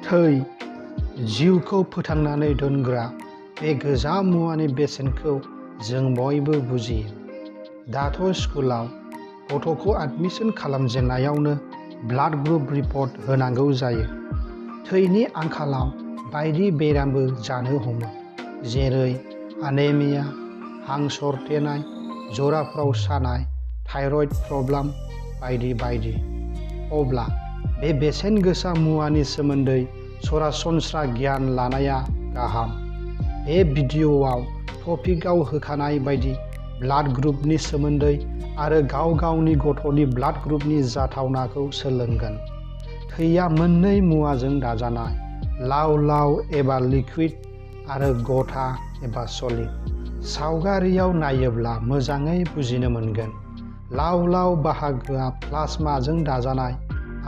थै जिउखौ फोथांनानै दोनग्रा बे गोजा मुवानि बेसेनखौ जों बयबो बुजियो। दाथ' स्कुलाव गथ'खौ एडमिसन खालामजेननायावनो ब्लाड ग्रुप रिपर्ट होनांगौ जायो। थैनि आंखालाव बायदि बेरामबो जानो हमो, जेरै एनेमिया, हां सरथेनाय, जराफ्राव सानाय, थाइरयड प्रब्लेम बायदि बायदि। अब्ला बे बेसेन गोसा मुवानि सोमोन्दै सरासनस्रा गियान लानाया गाहाम। बे भिडिअ'आव टपिकआव होखानाय बायदि ब्लाड ग्रुपनि सोमोन्दै आरो गाव गावनि गथ'नि ब्लाड ग्रुपनि जाथावनाखौ सोलोंगोन। थैया मोननै मुवाजों दाजानाय, लाव-लाव एबा लिक्विड आरो गथा एबा सलिड। सावगारियाव नायोब्ला मोजाङै बुजिनो मोनगोन। लाव-लाव बाहागोआ प्लाज्माजों दाजानाय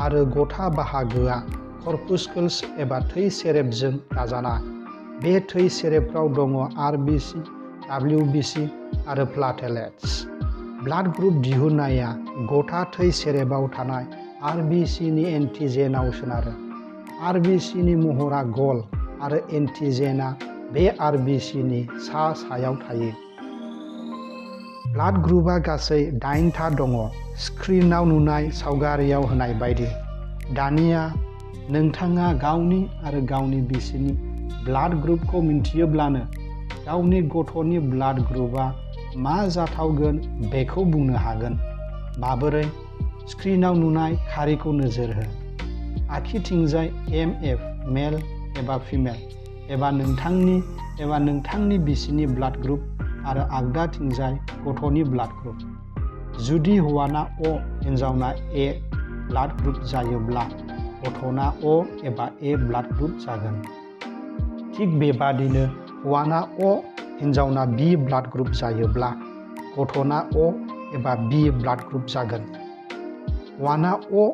आरो गथा बाहागोआ कर्पुस्कल्स एबा थै सेरेबजों दाजानाय। बे थै सेरेबफ्राव दङ आरबिसि, डब्लिउबिसि आरो प्लेटलेट्स। ब्लाड ग्रुप दिहुननाया गथा थै सेरेबाव थानाय आरबिसिनि एन्टिजेनाव सोनारो। आरबिसिनि महरा गल आरो एन्टिजेना बे आरबिसिनि सा-सायाव थायो। ब्लाड ग्रुपआ गासै 8था दङ, स्क्रिनआव नुनाय सावगारियाव होनाय बायदि। दानिया नोंथाङा गावनि आरो गावनि बिसिनि ब्लाड ग्रुपखौ मिन्थियोब्लानो गावनि गथ'नि ब्लाड ग्रुपआ मा जाथावगोन बेखौ बुंनो हागोन। माबोरै? स्क्रिनआव नुनाय खारिखौ नोजोर हो। आगसिथिंजाय एमएफ मेल एबा फिमेल एबा नोंथांनि बिसिनि ब्लाड ग्रुप आरो आगदाथिंजाय गथ'नि ब्लाड ग्रुप। जुदि हौवाना अ हिन्जावना ए ब्लाड ग्रुप जायोब्ला गथ'ना अ एबा ए ब्लाड ग्रुप जागोन। थिग बेबादिनो हौवाना अ हिन्जावना बि ब्लाड ग्रुप जायोब्ला गथ'ना अ एबा बि ब्लाड ग्रुप जागोन। हौवाना अ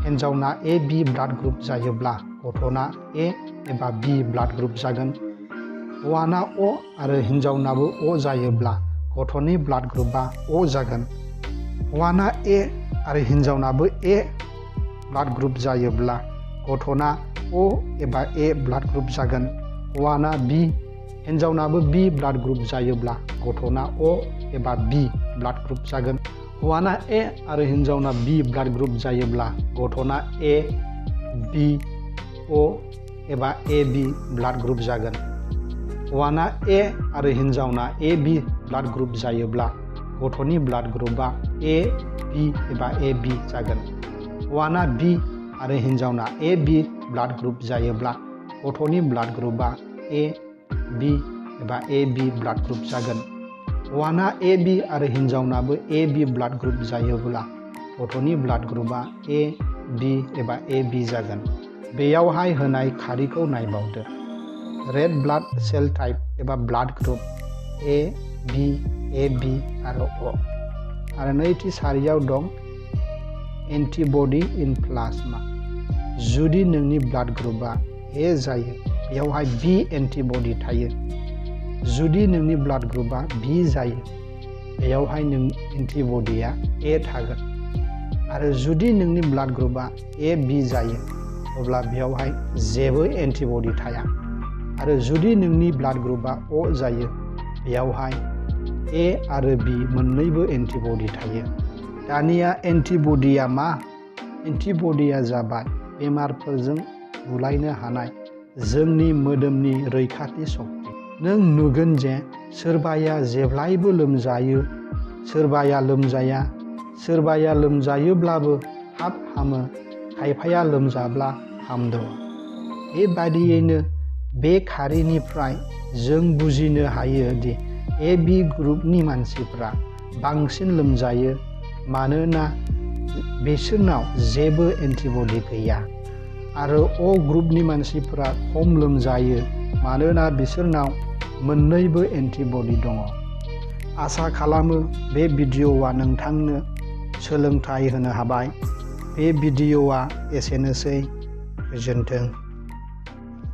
हिन्जावना ए बि ब्लाड ग्रुप जायोब्ला गथ'ना ए एबा बि ब्लाड ग्रुप जागोन। हौवाना अ आरो हिन्जावनाबो अ जायोब्ला गथ'नि ब्लाड ग्रुपआ अ जागोन। हौवाना ए आरो हिन्जावनाबो ए ब्लाड ग्रुप जायोब्ला गथ'ना अ एबा ए ब्लाड ग्रुप जागोन। हौवाना बि हिन्जावनाबो बि ब्लाड ग्रुप जायोब्ला गथ'ना अ एबा बि ब्लाड ग्रुप जागोन। हौवाना ए आरो हिन्जावना बि ब्लाड ग्रुप जायोब्ला गथ'ना ए बि अ एबा ए बि ब्लाड ग्रुप जागोन। हौवाना ए आरो हिन्जावना ए बि ब्लाड ग्रुप जायोब्ला गथ'नि ब्लाड ग्रुपआ ए बि एबा ए बि जागोन। हौवाना बि आरो हिन्जावना ए बि ब्लाड ग्रुप जायोब्ला गथ'नि ब्लाड ग्रुपआ ए बि एबा ए बि ब्लाड ग्रुप जागोन। हौवाना ए बि आरो हिन्जावनाबो ए बि ब्लाड ग्रुप जायोब्ला गथ'नि ब्लाड ग्रुपआ ए बि एबा ए बि जागोन। बेयावहाय होनाय खारिखौ नायबावदो। रेड ब्लाड सेल टाइप एबा ब्लाड ग्रुप ए बि ए बि आरो अ। आरो नैथि सारियाव दं एन्टिबडि इन प्लाज्मा। जुदि नोंनि ब्लाड ग्रुपआ ए जायो, बेयावहाय बि एन्टिबडि थायो। जुदि नोंनि ब्लाड ग्रुपआ बि जायो, बेयावहाय एन्टिबडिया ए थागोन। आरो जुदि नोंनि ब्लाड ग्रुपआ ए बि जायो, अब्ला बेयावहाय जेबो एन्टिबडि थाया। आरो जुदि नोंनि ब्लाड ग्रुपआ अ जायो, बेयावहाय ए आरो बि मोननैबो एन्टिबडि थायो। दानिया एन्टिबडिया मा? एन्टिबडिया जाबाय बेमारफोरजों बुलायनो हानाय जोंनि मोदोमनि रैखाथि सक्ति। नों नुगोन जे सोरबाया जेब्लायबो लोमजायो, सोरबाया लोमजाया, सोरबाया लोमजायोब्लाबो थाब हामो, खायफाया लोमजाब्ला हामद'आ। बेबादियैनो बे खारिनिफ्राय जों बुजिनो हायो दि ए बि ग्रुपनि मानसिफ्रा बांसिन लोमजायो मानोना बिसोरनाव जेबो एन्टिबडि गैया। आरो अ ग्रुपनि मानसिफ्रा खम लोमजायो मानोना बिसोरनाव मोननैबो एन्टिबडि दङ। आसा खालामो बे भिडिअ'आ नोंथांनो सोलोंथाइ होनो हाबाय। बे भिडिअ'आ एसेनोसै। गोजोन्थों।